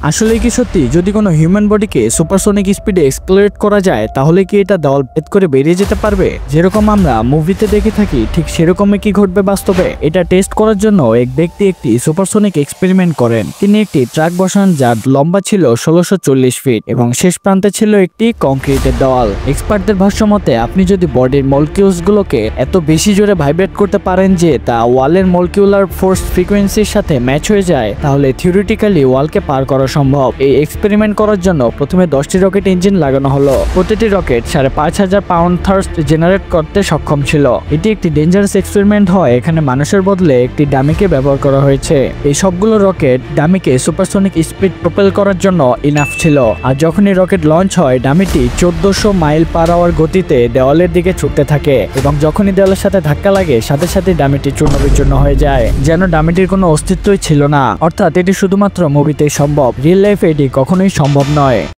আসলে কি সত্যি যদি কোনো হিউম্যান বডিকে সুপারসনিক স্পিডে এক্সপ্লোরেট করা যায় তাহলে কি এটা দেওয়াল ভেদ করে বেরিয়ে যেতে পারবে? যেরকম আমরা মুভিতে দেখে থাকি ঠিক সেরকমই কি ঘটবে বাস্তবে? এটা টেস্ট করার জন্য এক ব্যক্তি একটি সুপারসনিক এক্সপেরিমেন্ট করেন। তিনি একটি ট্রাক বসান যার লম্বা ছিল 1640 ফিট এবং শেষ প্রান্তে ছিল একটি কংক্রিটের দেওয়াল। এক্সপার্টদের ভাষ্য মতে আপনি যদি বডির মলিকিউলস গুলোকে এত বেশি জোরে ভাইব্রেট করতে পারেন যে তা ওয়ালের মলিকিউলার ফোর্স ফ্রিকোয়েন্সির সাথে ম্যাচ হয়ে যায় তাহলে থিওরিটিক্যালি ওয়ালকে পার করা সম্ভব। এই এক্সপেরিমেন্ট করার জন্য প্রথমে 10টি রকেট ইঞ্জিন লাগানো হলো। প্রতিটি রকেট 5500 পাউন্ড থার্স্ট জেনারেট করতে সক্ষম ছিল। এটি একটি ডেঞ্জারাস এক্সপেরিমেন্ট হয় এখানে মানুষের বদলে একটি ডামিকে ব্যবহার করা হয়েছে। এই সবগুলো রকেট ডামিকে সুপারসনিক স্পিড প্রপেল করার জন্য ইনাফ ছিল। আর যখনই রকেট লঞ্চ হয় ডামিটি 1400 মাইল পার আওয়ার গতিতে দেওয়ালের দিকে ছুটতে থাকে এবং যখনই দেওয়ালের সাথে ধাক্কা লাগে সাথে সাথে ডামিটি চূর্ণ বিচূর্ণ হয়ে যায়, যেন ডামিটির কোনো অস্তিত্বই ছিল না। অর্থাৎ এটি শুধুমাত্র মুভিতেই সম্ভব, রিয়েল লাইফে এটি কখনোই সম্ভব নয়।